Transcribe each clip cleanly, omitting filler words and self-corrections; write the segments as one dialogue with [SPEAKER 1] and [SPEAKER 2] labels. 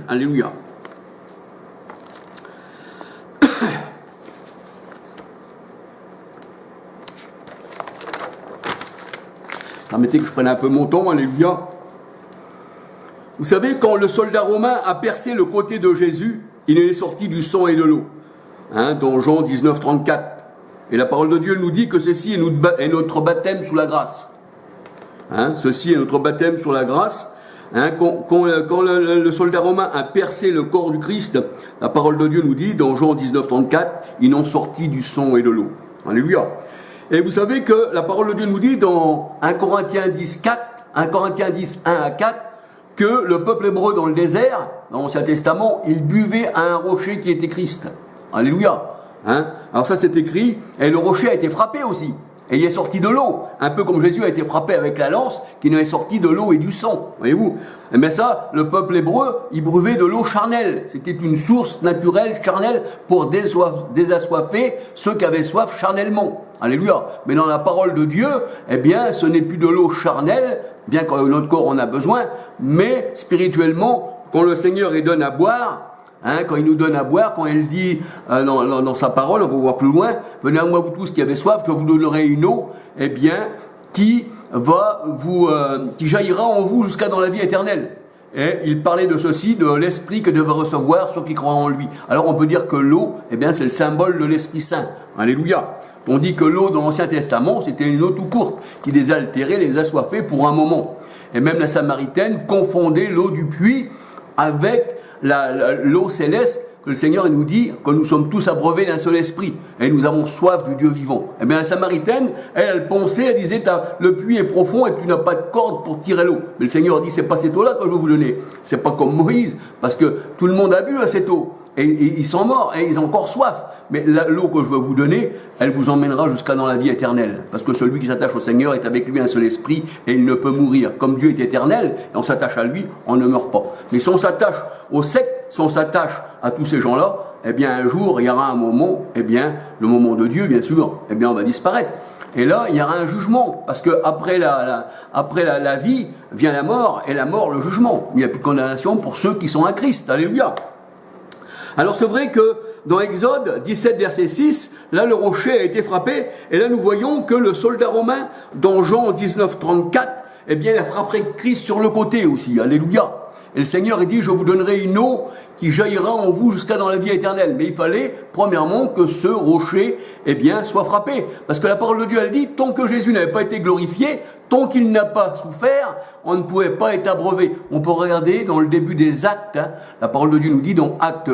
[SPEAKER 1] Alléluia. Permettez que je prenne un peu mon temps, alléluia. Vous savez, quand le soldat romain a percé le côté de Jésus, il est sorti du sang et de l'eau. Dans Jean 19, 34. Et la parole de Dieu nous dit que ceci est notre baptême sous la grâce. Ceci est notre baptême sous la grâce. Quand le soldat romain a percé le corps du Christ, la parole de Dieu nous dit, dans Jean 19, 34, ils ont sorti du sang et de l'eau. Alléluia. Et vous savez que la parole de Dieu nous dit dans 1 Corinthiens 10, 4, 1 Corinthiens 10, 1 à 4, que le peuple hébreu dans le désert, dans l'Ancien Testament, il buvait à un rocher qui était Christ. Alléluia. Alors ça c'est écrit, et le rocher a été frappé aussi. Et il est sorti de l'eau, un peu comme Jésus a été frappé avec la lance, qui nous est sorti de l'eau et du sang, voyez-vous. Mais ça, le peuple hébreu, il buvait de l'eau charnelle. C'était une source naturelle, charnelle, pour désassoiffer ceux qui avaient soif charnellement. Alléluia. Mais dans la parole de Dieu, eh bien, ce n'est plus de l'eau charnelle, bien que notre corps en a besoin, mais spirituellement, quand le Seigneur il donne à boire, quand il nous donne à boire, quand il dit dans sa parole, on va voir plus loin, venez à moi vous tous qui avez soif, je vous donnerai une eau, eh bien, qui jaillira en vous jusqu'à dans la vie éternelle. Et il parlait de ceci, de l'esprit que devaient recevoir ceux qui croient en lui. Alors on peut dire que l'eau, eh bien, c'est le symbole de l'Esprit Saint. Alléluia. On dit que l'eau dans l'Ancien Testament, c'était une eau tout courte, qui désaltérait, les assoiffait pour un moment. Et même la Samaritaine confondait l'eau du puits avec l'eau céleste, que le Seigneur nous dit que nous sommes tous abreuvés d'un seul esprit et nous avons soif du Dieu vivant. Eh bien la Samaritaine, elle pensait, elle disait le puits est profond et tu n'as pas de corde pour tirer l'eau. Mais le Seigneur dit c'est pas cette eau-là que je vais vous donner. C'est pas comme Moïse, parce que tout le monde a bu à cette eau. Et ils sont morts, et ils ont encore soif. Mais l'eau que je vais vous donner, elle vous emmènera jusqu'à dans la vie éternelle. Parce que celui qui s'attache au Seigneur est avec lui un seul esprit, et il ne peut mourir. Comme Dieu est éternel, et on s'attache à lui, on ne meurt pas. Mais si on s'attache aux sectes, si on s'attache à tous ces gens-là, eh bien un jour, il y aura un moment, eh bien, le moment de Dieu, bien sûr, eh bien on va disparaître. Et là, il y aura un jugement, parce que après la vie, vient la mort, et la mort, le jugement. Il n'y a plus de condamnation pour ceux qui sont à Christ. Alléluia. Alors c'est vrai que dans Exode 17 verset 6, là le rocher a été frappé, et là nous voyons que le soldat romain, dans Jean 19, 34, eh bien il a frappé Christ sur le côté aussi, alléluia. Et le Seigneur il dit, je vous donnerai une eau qui jaillira en vous jusqu'à dans la vie éternelle. Mais il fallait, premièrement, que ce rocher, eh bien, soit frappé. Parce que la parole de Dieu, elle dit, tant que Jésus n'avait pas été glorifié, tant qu'il n'a pas souffert, on ne pouvait pas être abreuvé. On peut regarder dans le début des actes, la parole de Dieu nous dit, dans acte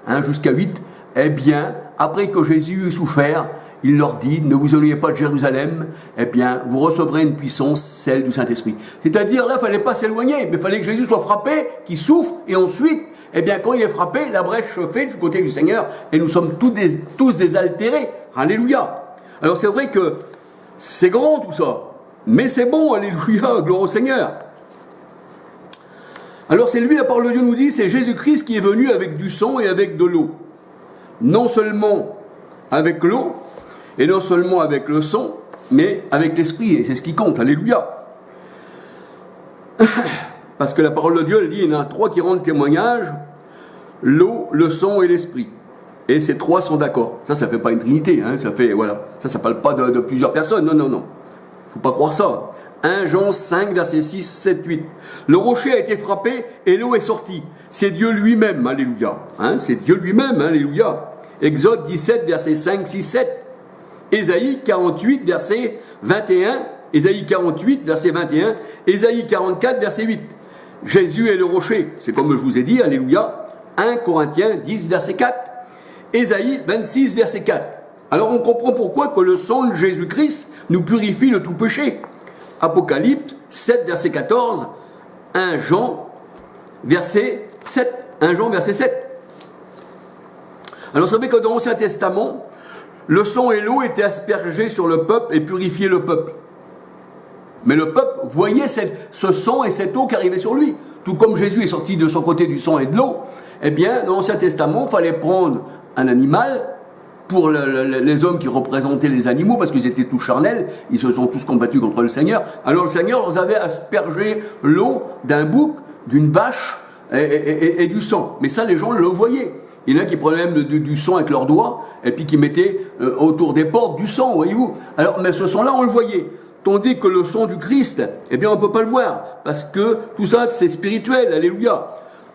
[SPEAKER 1] 1, jusqu'à 8, eh bien, après que Jésus eut souffert, il leur dit, ne vous éloignez pas de Jérusalem, eh bien, vous recevrez une puissance, celle du Saint-Esprit. C'est-à-dire, là, il ne fallait pas s'éloigner, mais il fallait que Jésus soit frappé, qu'il souffre, et ensuite, eh bien, quand il est frappé, la brèche se fait du côté du Seigneur, et nous sommes tous désaltérés. Alléluia. Alors, c'est vrai que c'est grand tout ça, mais c'est bon, alléluia, gloire au Seigneur. Alors, c'est lui, la parole de Dieu nous dit, c'est Jésus-Christ qui est venu avec du sang et avec de l'eau. Non seulement avec l'eau, et non seulement avec le sang, mais avec l'esprit, et c'est ce qui compte, alléluia. Parce que la parole de Dieu, elle dit, il y en a 3 qui rendent témoignage, l'eau, le sang et l'esprit. Et ces 3 sont d'accord. Ça fait pas une trinité, ça fait, voilà. Ça parle pas de plusieurs personnes, non. Faut pas croire ça. 1 Jean 5, versets 6, 7, 8. Le rocher a été frappé et l'eau est sortie. C'est Dieu lui-même, alléluia. C'est Dieu lui-même, alléluia. Exode 17, versets 5, 6, 7. Ésaïe 48, verset 21. Ésaïe 48, verset 21. Ésaïe 44, verset 8. Jésus est le rocher. C'est comme je vous ai dit, alléluia. 1 Corinthiens 10, verset 4. Ésaïe 26, verset 4. Alors on comprend pourquoi que le sang de Jésus-Christ nous purifie de tout péché. Apocalypse 7, verset 14. 1 Jean, verset 7. 1 Jean, verset 7. Alors, vous savez que dans l'Ancien Testament, le sang et l'eau étaient aspergés sur le peuple et purifiaient le peuple. Mais le peuple voyait ce sang et cette eau qui arrivaient sur lui. Tout comme Jésus est sorti de son côté du sang et de l'eau, eh bien, dans l'Ancien Testament, il fallait prendre un animal pour les hommes qui représentaient les animaux, parce qu'ils étaient tous charnels, ils se sont tous combattus contre le Seigneur. Alors le Seigneur leur avait aspergé l'eau d'un bouc, d'une vache, et du sang. Mais ça, les gens le voyaient. Il y en a qui prenaient même du sang avec leurs doigts et puis qui mettaient autour des portes du sang, voyez-vous. Alors, mais ce sang-là, on le voyait. Tandis que le sang du Christ, eh bien, on ne peut pas le voir parce que tout ça, c'est spirituel. Alléluia.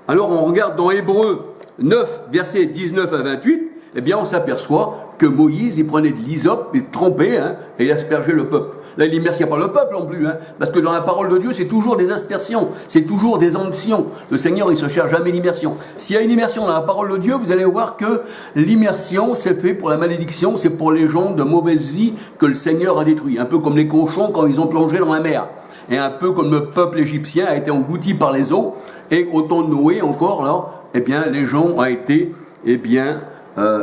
[SPEAKER 1] Alors, on regarde dans Hébreux 9, versets 19 à 28, eh bien, on s'aperçoit que Moïse, il prenait de l'hysope, il trempait, et il aspergeait le peuple. Là, il n'immersiait pas le peuple non plus, parce que dans la parole de Dieu, c'est toujours des aspersions, c'est toujours des onctions. Le Seigneur, il ne se cherche jamais l'immersion. S'il y a une immersion dans la parole de Dieu, vous allez voir que l'immersion, c'est fait pour la malédiction, c'est pour les gens de mauvaise vie que le Seigneur a détruit. Un peu comme les cochons quand ils ont plongé dans la mer. Et un peu comme le peuple égyptien a été englouti par les eaux. Et au temps de Noé, encore, là, eh bien, les gens ont été, eh bien,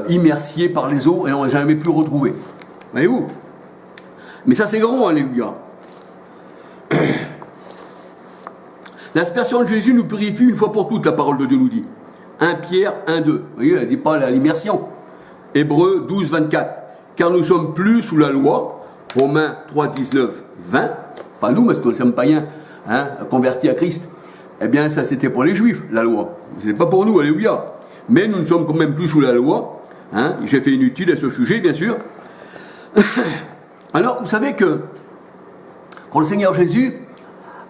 [SPEAKER 1] immersiés par les eaux et n'ont jamais pu retrouver. Voyez-vous? Mais ça, c'est grand, alléluia. L'aspersion de Jésus nous purifie une fois pour toutes, la parole de Dieu nous dit. 1 Pierre 1, 2. Vous voyez, elle ne dit pas l'immersion. Hébreux 12, 24. Car nous ne sommes plus sous la loi. Romains 3, 19, 20. Pas nous, parce que nous sommes païens, convertis à Christ. Eh bien, ça, c'était pour les Juifs, la loi. Ce n'est pas pour nous, alléluia. Mais nous ne sommes quand même plus sous la loi. J'ai fait une étude à ce sujet, bien sûr. Alors, vous savez que quand le Seigneur Jésus,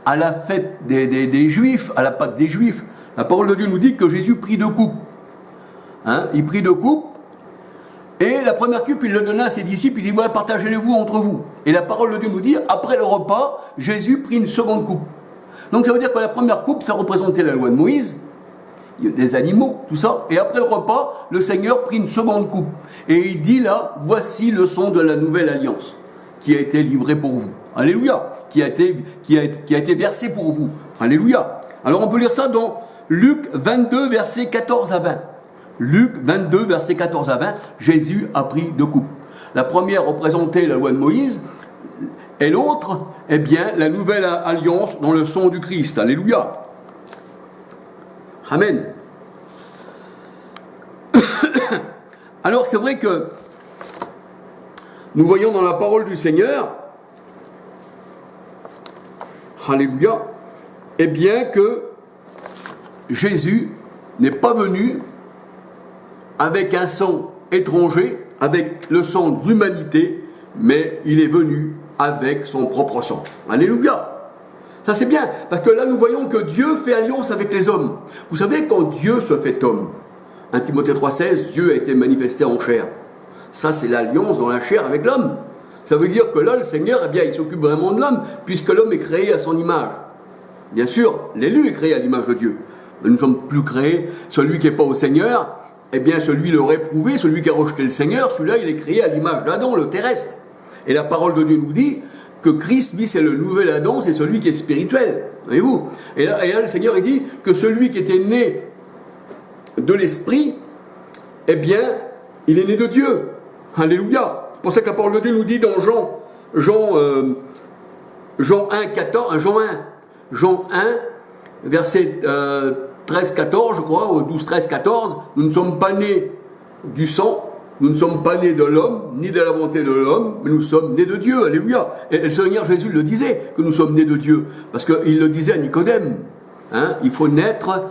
[SPEAKER 1] à la fête des Juifs, à la Pâque des Juifs, la parole de Dieu nous dit que Jésus prit 2 coupes. Il prit 2 coupes, et la première coupe, il le donna à ses disciples, il dit, voilà, partagez-les-vous entre vous. Et la parole de Dieu nous dit, après le repas, Jésus prit une seconde coupe. Donc ça veut dire que la première coupe, ça représentait la loi de Moïse, des animaux, tout ça. Et après le repas, le Seigneur prit une seconde coupe. Et il dit là, voici le sang de la nouvelle alliance qui a été livré pour vous. Alléluia. Qui a été versé pour vous. Alléluia. Alors on peut lire ça dans Luc 22, versets 14 à 20. Luc 22, versets 14 à 20, Jésus a pris 2 coupes. La première représentait la loi de Moïse, et l'autre, eh bien, la nouvelle alliance dans le sang du Christ. Alléluia. Amen. Alors c'est vrai que nous voyons dans la parole du Seigneur, alléluia, eh bien que Jésus n'est pas venu avec un sang étranger, avec le sang de l'humanité, mais il est venu avec son propre sang. Alléluia. Ça c'est bien, parce que là nous voyons que Dieu fait alliance avec les hommes. Vous savez, quand Dieu se fait homme, 1 Timothée 3,16, Dieu a été manifesté en chair. Ça c'est l'alliance dans la chair avec l'homme. Ça veut dire que là le Seigneur, eh bien, il s'occupe vraiment de l'homme, puisque l'homme est créé à son image. Bien sûr, l'élu est créé à l'image de Dieu. Mais nous ne sommes plus créés, celui qui n'est pas au Seigneur, eh bien celui le réprouvé, celui qui a rejeté le Seigneur, celui-là il est créé à l'image d'Adam, le terrestre. Et la parole de Dieu nous dit que Christ, lui, c'est le nouvel Adam, c'est celui qui est spirituel. Voyez-vous ? Et là, le Seigneur, il dit que celui qui était né de l'Esprit, eh bien, il est né de Dieu. Alléluia. C'est pour ça que la parole de Dieu nous dit dans Jean 1, verset 13-14, je crois, ou 12-13-14, nous ne sommes pas nés du sang, nous ne sommes pas nés de l'homme, ni de la volonté de l'homme, mais nous sommes nés de Dieu, alléluia. Et le Seigneur Jésus le disait, que nous sommes nés de Dieu, parce qu'il le disait à Nicodème, il faut naître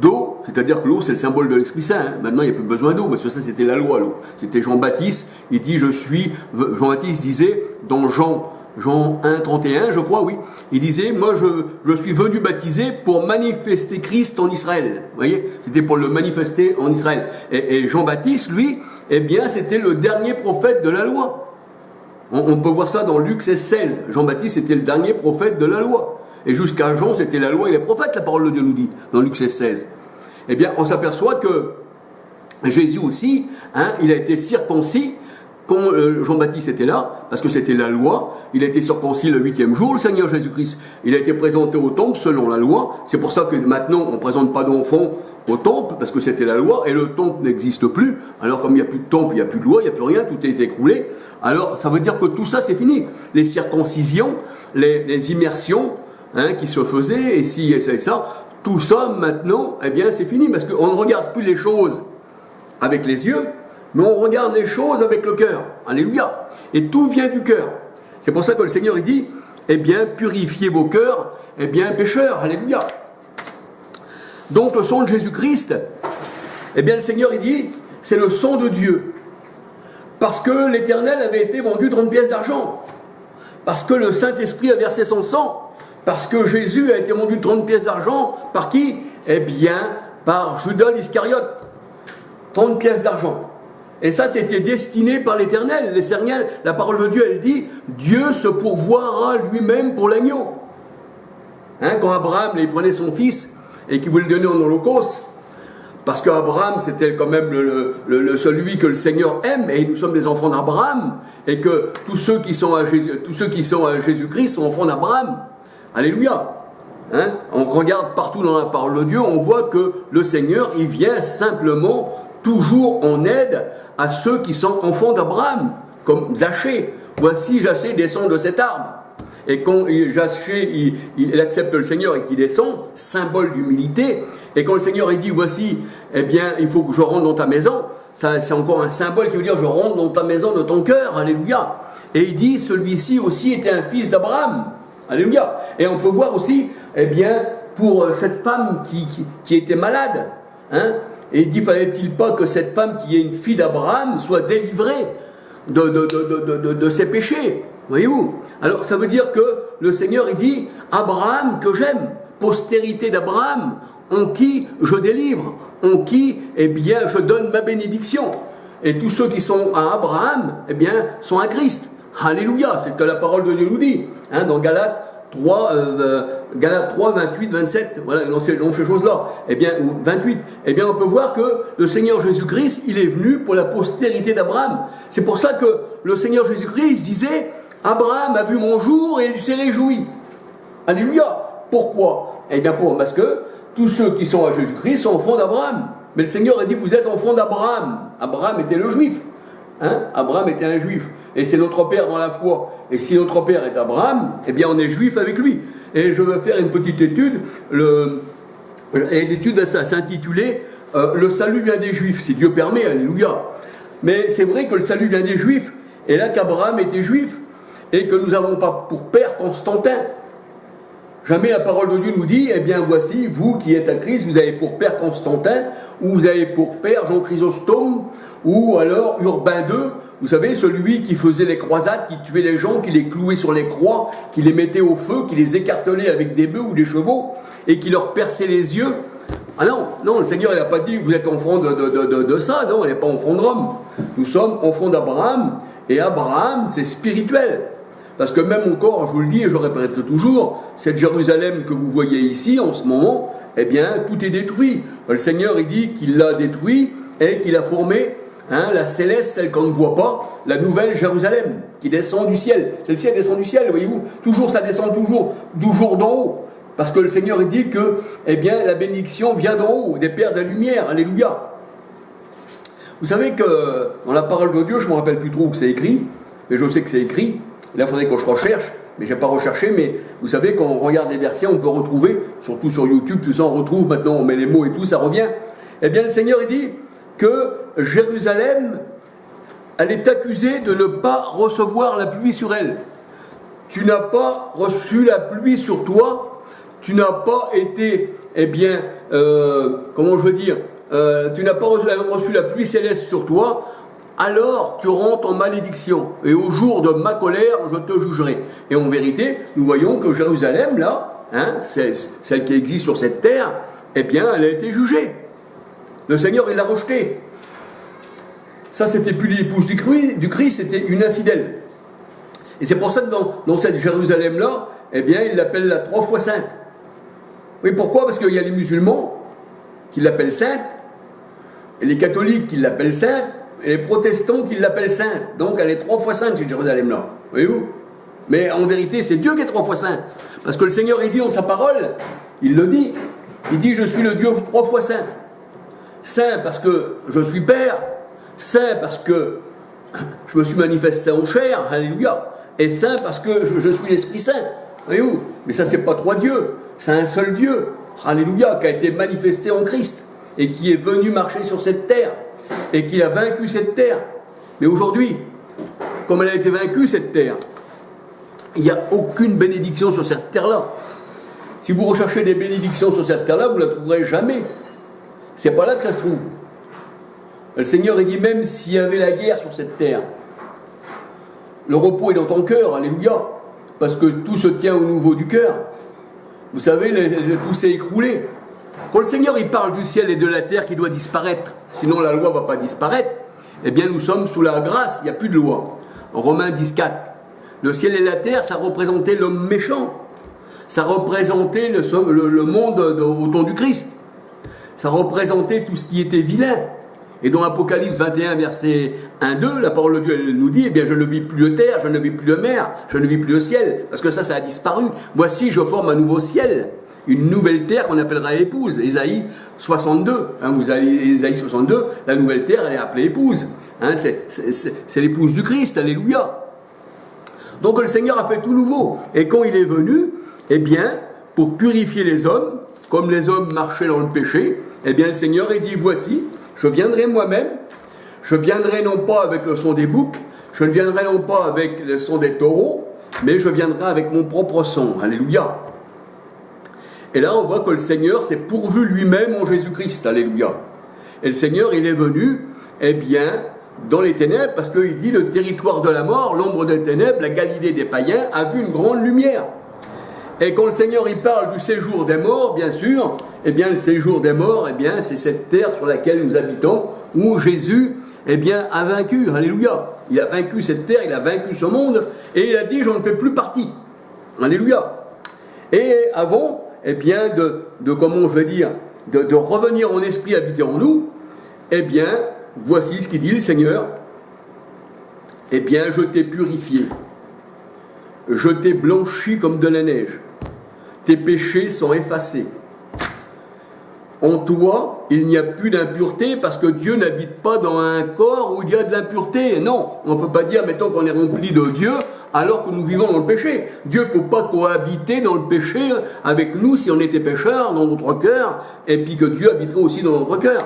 [SPEAKER 1] d'eau, c'est-à-dire que l'eau c'est le symbole de l'Esprit Saint, maintenant il n'y a plus besoin d'eau, parce que ça c'était la loi, l'eau. C'était Jean-Baptiste, il dit Jean-Baptiste disait dans Jean 1, 31, je crois, oui, il disait, moi je suis venu baptiser pour manifester Christ en Israël. Vous voyez, c'était pour le manifester en Israël. Et Jean-Baptiste, lui, eh bien, c'était le dernier prophète de la loi. On peut voir ça dans Luc 16. Jean-Baptiste, c'était le dernier prophète de la loi. Et jusqu'à Jean, c'était la loi et les prophètes, la parole de Dieu nous dit, dans Luc 16. Eh bien, on s'aperçoit que Jésus aussi, il a été circoncis quand Jean-Baptiste était là, parce que c'était la loi. Il a été circoncis le 8e jour, le Seigneur Jésus-Christ. Il a été présenté au temple selon la loi. C'est pour ça que maintenant, on ne présente pas d'enfants au temple, parce que c'était la loi, et le temple n'existe plus. Alors, comme il n'y a plus de temple, il n'y a plus de loi, il n'y a plus rien, tout a été écroulé. Alors, ça veut dire que tout ça, c'est fini. Les circoncisions, les immersions qui se faisaient, et ci, et ça, et ça, tout ça, maintenant, eh bien, c'est fini, parce qu'on ne regarde plus les choses avec les yeux, mais on regarde les choses avec le cœur. Alléluia. Et tout vient du cœur. C'est pour ça que le Seigneur, il dit, eh bien, purifiez vos cœurs, eh bien, pécheurs. Alléluia. Donc le sang de Jésus-Christ, eh bien le Seigneur il dit, c'est le sang de Dieu. Parce que l'Éternel avait été vendu 30 pièces d'argent. Parce que le Saint-Esprit a versé son sang. Parce que Jésus a été vendu 30 pièces d'argent. Par qui? Eh bien, par Judas l'Iscariote. 30 pièces d'argent. Et ça, c'était destiné par l'Éternel. L'Éternel, la parole de Dieu, elle dit, Dieu se pourvoira lui-même pour l'agneau. Hein, quand Abraham, il prenait son fils et qu'il voulait le donner en holocauste, parce qu'Abraham, c'était quand même celui que le Seigneur aime, et nous sommes des enfants d'Abraham, et que tous ceux qui sont à Jésus-Christ sont enfants d'Abraham. Alléluia. Hein? On regarde partout dans la parole de Dieu, on voit que le Seigneur, il vient simplement toujours en aide à ceux qui sont enfants d'Abraham, comme Zachée. Voici, Zachée descend de cet arbre. Et quand Zachée, il accepte le Seigneur et qu'il descend, symbole d'humilité. Et quand le Seigneur il dit, voici, eh bien, il faut que je rentre dans ta maison, ça, c'est encore un symbole qui veut dire, je rentre dans ta maison de ton cœur, alléluia. Et il dit, celui-ci aussi était un fils d'Abraham, alléluia. Et on peut voir aussi, eh bien, pour cette femme qui était malade, hein, et il dit, fallait-il pas que cette femme qui est une fille d'Abraham soit délivrée de ses péchés, voyez-vous. Alors ça veut dire que le Seigneur il dit, Abraham que j'aime, postérité d'Abraham, en qui je délivre, en qui, eh bien, je donne ma bénédiction. Et tous ceux qui sont à Abraham, eh bien, sont à Christ. Alléluia, c'est que la parole de Dieu nous dit, hein, dans Galates 3, 28, 27, voilà, dans ces choses-là, eh bien, ou 28, eh bien, on peut voir que le Seigneur Jésus-Christ, il est venu pour la postérité d'Abraham. C'est pour ça que le Seigneur Jésus-Christ disait, Abraham a vu mon jour et il s'est réjoui. Alléluia. Pourquoi? Eh bien, parce que tous ceux qui sont à Jésus-Christ sont enfants d'Abraham. Mais le Seigneur a dit, vous êtes enfants d'Abraham. Abraham était le juif. Hein? Abraham était un juif. Et c'est notre père dans la foi. Et si notre père est Abraham, eh bien on est juif avec lui. Et je vais faire une petite étude. L'étude va s'intituler Le salut vient des juifs. Si Dieu permet, alléluia. Mais c'est vrai que le salut vient des juifs. Et là qu'Abraham était juif. Et que nous n'avons pas pour père Constantin. Jamais la parole de Dieu nous dit, eh bien voici, vous qui êtes à Christ, vous avez pour père Constantin, ou vous avez pour père Jean Chrysostome, ou alors Urbain II, vous savez, celui qui faisait les croisades, qui tuait les gens, qui les clouait sur les croix, qui les mettait au feu, qui les écartelait avec des bœufs ou des chevaux, et qui leur perçait les yeux. Ah non, le Seigneur n'a pas dit, vous êtes enfants de ça, non, il n'est pas enfant de Rome. Nous sommes enfants d'Abraham, et Abraham, c'est spirituel. Parce que même encore, je vous le dis et je le répéterai toujours, cette Jérusalem que vous voyez ici en ce moment, eh bien, tout est détruit. Le Seigneur, il dit qu'il l'a détruit et qu'il a formé la céleste, celle qu'on ne voit pas, la nouvelle Jérusalem, qui descend du ciel. Celle-ci, elle descend du ciel, voyez-vous. Toujours, ça descend toujours d'en haut. Parce que le Seigneur, il dit que, eh bien, la bénédiction vient d'en haut, des pères de la lumière. Alléluia. Vous savez que, dans la parole de Dieu, je ne me rappelle plus trop où c'est écrit, mais je sais que c'est écrit. Là, il faudrait que je recherche, mais je n'ai pas recherché, mais vous savez, quand on regarde les versets, on peut retrouver, surtout sur YouTube, tout ça, on retrouve, maintenant on met les mots et tout, ça revient. Eh bien, le Seigneur, il dit que Jérusalem, elle est accusée de ne pas recevoir la pluie sur elle. Tu n'as pas reçu la pluie sur toi, tu n'as pas été, eh bien, comment je veux dire, tu n'as pas reçu la pluie céleste sur toi, alors tu rentres en malédiction. Et au jour de ma colère, je te jugerai. Et en vérité, nous voyons que Jérusalem, là, celle qui existe sur cette terre, eh bien, elle a été jugée. Le Seigneur, il l'a rejetée. Ça, c'était plus l'épouse du Christ, c'était une infidèle. Et c'est pour ça que dans cette Jérusalem-là, eh bien, il l'appelle la 3 fois sainte. Oui, pourquoi? Parce qu'il y a les musulmans qui l'appellent sainte, et les catholiques qui l'appellent sainte, et les protestants qui l'appellent sainte. Donc elle est 3 fois sainte, cette Jérusalem-là. Voyez-vous? Mais en vérité, c'est Dieu qui est 3 fois saint. Parce que le Seigneur, il dit dans sa parole, il le dit, il dit, je suis le Dieu 3 fois saint. Saint parce que je suis Père, saint parce que je me suis manifesté en chair, alléluia, et saint parce que je suis l'Esprit Saint. Voyez-vous? Mais ça, c'est pas 3 dieux, c'est un seul Dieu, alléluia, qui a été manifesté en Christ, et qui est venu marcher sur cette terre. Et qui a vaincu cette terre. Mais aujourd'hui, comme elle a été vaincue, cette terre, il n'y a aucune bénédiction sur cette terre-là. Si vous recherchez des bénédictions sur cette terre-là, vous ne la trouverez jamais. C'est pas là que ça se trouve. Le Seigneur il dit, même s'il y avait la guerre sur cette terre, le repos est dans ton cœur, alléluia, parce que tout se tient au niveau du cœur. Vous savez, tout s'est écroulé. Quand le Seigneur il parle du ciel et de la terre qui doit disparaître, sinon la loi ne va pas disparaître, eh bien nous sommes sous la grâce, il n'y a plus de loi. En Romains 10,4, le ciel et la terre, ça représentait l'homme méchant. Ça représentait le monde au temps du Christ. Ça représentait tout ce qui était vilain. Et dans Apocalypse 21, verset 1-2, la parole de Dieu elle nous dit, eh bien je ne vis plus de terre, je ne vis plus de mer, je ne vis plus de ciel, parce que ça a disparu. Voici, je forme un nouveau ciel, une nouvelle terre qu'on appellera épouse. Ésaïe 62, vous avez Ésaïe 62, la nouvelle terre elle est appelée épouse. C'est l'épouse du Christ, alléluia. Donc le Seigneur a fait tout nouveau. Et quand il est venu, eh bien, pour purifier les hommes, comme les hommes marchaient dans le péché, eh bien le Seigneur a dit, voici, je viendrai moi-même, je viendrai non pas avec le son des boucs, je ne viendrai non pas avec le son des taureaux, mais je viendrai avec mon propre son. Alléluia. Et là, on voit que le Seigneur s'est pourvu lui-même en Jésus-Christ. Alléluia. Et le Seigneur, il est venu, eh bien, dans les ténèbres, parce qu'il dit, le territoire de la mort, l'ombre des ténèbres, la Galilée des païens, a vu une grande lumière. Et quand le Seigneur il parle du séjour des morts, bien sûr, eh bien le séjour des morts, eh bien c'est cette terre sur laquelle nous habitons, où Jésus, eh bien, a vaincu. Alléluia. Il a vaincu cette terre, il a vaincu ce monde, et il a dit, j'en fais plus partie. Alléluia. Et avant, eh bien, comment je vais dire, de revenir en esprit habiter en nous, eh bien, voici ce qu'il dit le Seigneur. Eh bien, je t'ai purifié. Je t'ai blanchi comme de la neige. Tes péchés sont effacés. En toi, il n'y a plus d'impureté parce que Dieu n'habite pas dans un corps où il y a de l'impureté. Non, on ne peut pas dire, mettons qu'on est rempli de Dieu alors que nous vivons dans le péché. Dieu ne peut pas cohabiter dans le péché avec nous si on était pécheurs dans notre cœur et puis que Dieu habiterait aussi dans notre cœur.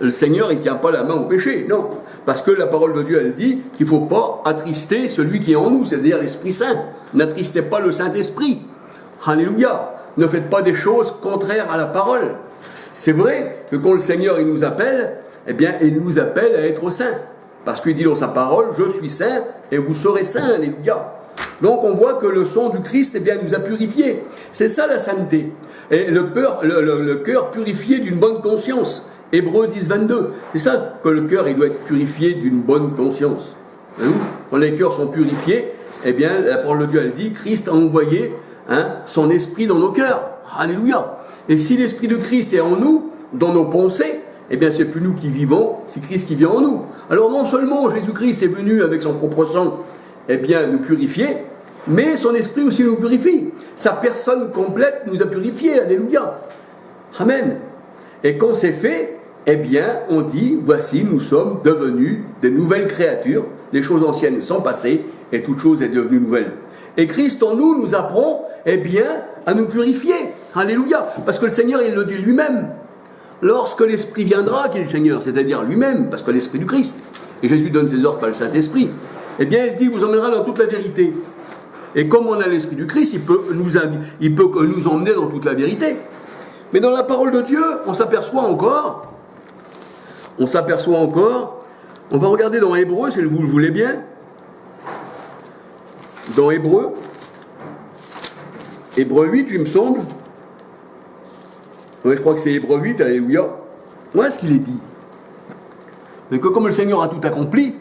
[SPEAKER 1] Le Seigneur, il ne tient pas la main au péché, non. Parce que la parole de Dieu, elle dit qu'il ne faut pas attrister celui qui est en nous, c'est-à-dire l'Esprit Saint. N'attristez pas le Saint-Esprit. Alléluia. Ne faites pas des choses contraires à la parole. C'est vrai que quand le Seigneur, il nous appelle, eh bien, il nous appelle à être saints. Parce qu'il dit dans sa parole, je suis saint et vous serez saints. Alléluia. Donc on voit que le sang du Christ, eh bien, nous a purifiés. C'est ça la sainteté. Et le cœur purifié d'une bonne conscience. Hébreux 10, 22. C'est ça que le cœur il doit être purifié d'une bonne conscience. Quand les cœurs sont purifiés, eh bien, la parole de Dieu, elle dit, Christ a envoyé son esprit dans nos cœurs. Alléluia. Et si l'esprit de Christ est en nous, dans nos pensées, eh bien, c'est plus nous qui vivons, c'est Christ qui vit en nous. Alors, non seulement Jésus-Christ est venu avec son propre sang, eh bien, nous purifier, mais son esprit aussi nous purifie. Sa personne complète nous a purifiés. Alléluia. Amen. Et quand c'est fait, eh bien, on dit, voici, nous sommes devenus des nouvelles créatures, les choses anciennes sont passées, et toute chose est devenue nouvelle. Et Christ en nous, nous apprend, eh bien, à nous purifier. Alléluia. Parce que le Seigneur, il le dit lui-même. Lorsque l'Esprit viendra, qui est le Seigneur, c'est-à-dire lui-même, parce que l'Esprit du Christ, et Jésus donne ses ordres par le Saint-Esprit, eh bien, il dit, vous emmènera dans toute la vérité. Et comme on a l'Esprit du Christ, il peut nous emmener dans toute la vérité. Mais dans la parole de Dieu, on s'aperçoit encore, on va regarder dans Hébreux, si vous le voulez bien, dans Hébreux 8, il me semble, ouais, je crois que c'est Hébreux 8, alléluia, voilà ce qu'il est dit. Mais que comme le Seigneur a tout accompli,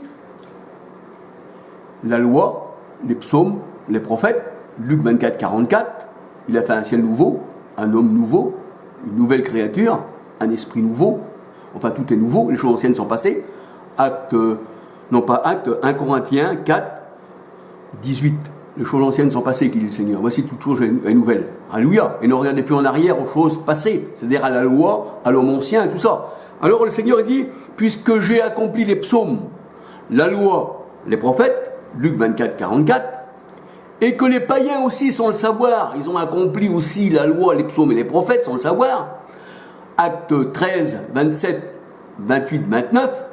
[SPEAKER 1] la loi, les psaumes, les prophètes, Luc 24, 44, il a fait un ciel nouveau, un homme nouveau, une nouvelle créature, un esprit nouveau, enfin tout est nouveau, les choses anciennes sont passées. 1 Corinthiens 4, 18, les choses anciennes sont passées, qu'il dit le Seigneur, voici toute chose est nouvelle. Alléluia. Et ne regardez plus en arrière aux choses passées, c'est-à-dire à la loi, à l'homme ancien et tout ça. Alors le Seigneur dit, puisque j'ai accompli les psaumes, la loi, les prophètes, Luc 24, 44, et que les païens aussi, sans le savoir, ils ont accompli aussi la loi, les psaumes et les prophètes, sans le savoir. Actes 13, 27, 28, 29.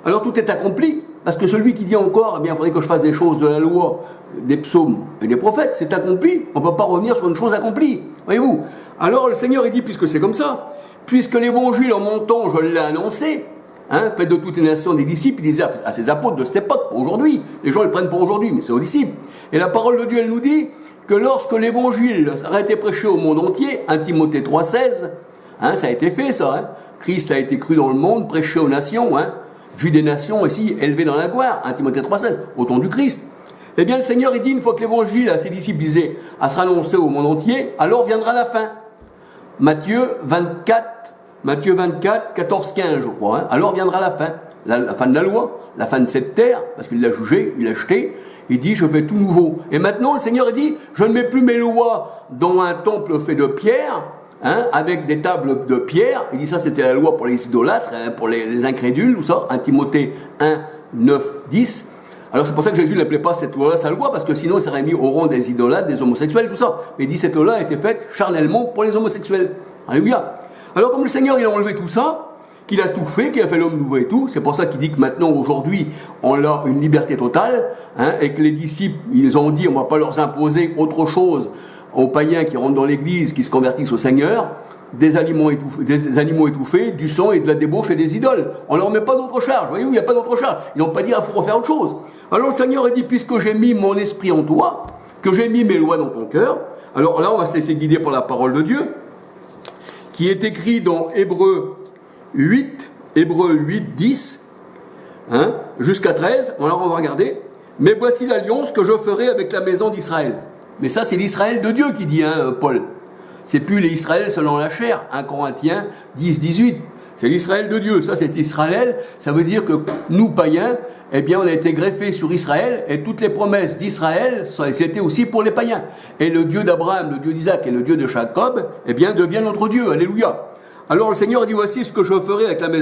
[SPEAKER 1] Alors tout est accompli, parce que celui qui dit encore, eh bien, il faudrait que je fasse des choses de la loi, des psaumes et des prophètes, c'est accompli. On ne peut pas revenir sur une chose accomplie. Voyez-vous? Alors le Seigneur, il dit, puisque c'est comme ça, puisque l'évangile en mon temps, je l'ai annoncé, hein, fait de toutes les nations des disciples, il disait à ses apôtres de cette époque, pour aujourd'hui. Les gens le prennent pour aujourd'hui, mais c'est aux disciples. Et la parole de Dieu, elle nous dit que lorsque l'évangile a été prêché au monde entier, 1 Timothée 3,16, hein, ça a été fait ça, hein. Christ a été cru dans le monde, prêché aux nations, hein, vu des nations ici, élevé dans la gloire, 1 Timothée 3,16, au temps du Christ. Eh bien le Seigneur, il dit, une fois que l'évangile à ses disciples disait à se annoncer au monde entier, alors viendra la fin. Matthieu 24, 14, 15, je crois, hein, alors viendra la fin. La fin de la loi, la fin de cette terre, parce qu'il l'a jugé, il l'a jeté, il dit, je fais tout nouveau. Et maintenant, le Seigneur, il dit, je ne mets plus mes lois dans un temple fait de pierre, hein, avec des tables de pierre. Il dit, ça, c'était la loi pour les idolâtres, hein, pour les incrédules, tout ça. 1 Timothée 1, 9, 10. Alors, c'est pour ça que Jésus n'appelait pas cette loi-là sa loi, parce que sinon, il serait mis au rang des idolâtres, des homosexuels, tout ça. Mais il dit, cette loi-là a été faite charnellement pour les homosexuels. Alléluia. Alors, comme le Seigneur, il a enlevé tout ça, qu'il a tout fait, qu'il a fait l'homme nouveau et tout. C'est pour ça qu'il dit que maintenant, aujourd'hui, on a une liberté totale, hein, et que les disciples, ils ont dit, on ne va pas leur imposer autre chose aux païens qui rentrent dans l'église, qui se convertissent au Seigneur, des animaux étouffés, du sang et de la débauche et des idoles. On ne leur met pas d'autre charge. Voyez-vous, il n'y a pas d'autre charge. Ils n'ont pas dit, il faut refaire autre chose. Alors le Seigneur a dit, puisque j'ai mis mon esprit en toi, que j'ai mis mes lois dans ton cœur, alors là, on va se laisser guider par la parole de Dieu, qui est écrit dans Hébreux 8, 10, hein, jusqu'à 13. Alors on va regarder. Mais voici l'alliance que je ferai avec la maison d'Israël. Mais ça, c'est l'Israël de Dieu qui dit, hein, Paul. C'est plus l'Israël selon la chair. 1 Corinthiens 10, 18. C'est l'Israël de Dieu. Ça, c'est Israël. Ça veut dire que nous, païens, eh bien, on a été greffés sur Israël et toutes les promesses d'Israël, c'était aussi pour les païens. Et le Dieu d'Abraham, le Dieu d'Isaac et le Dieu de Jacob, eh bien, devient notre Dieu. Alléluia. Alors le Seigneur dit, voici ce que je ferai avec la maison.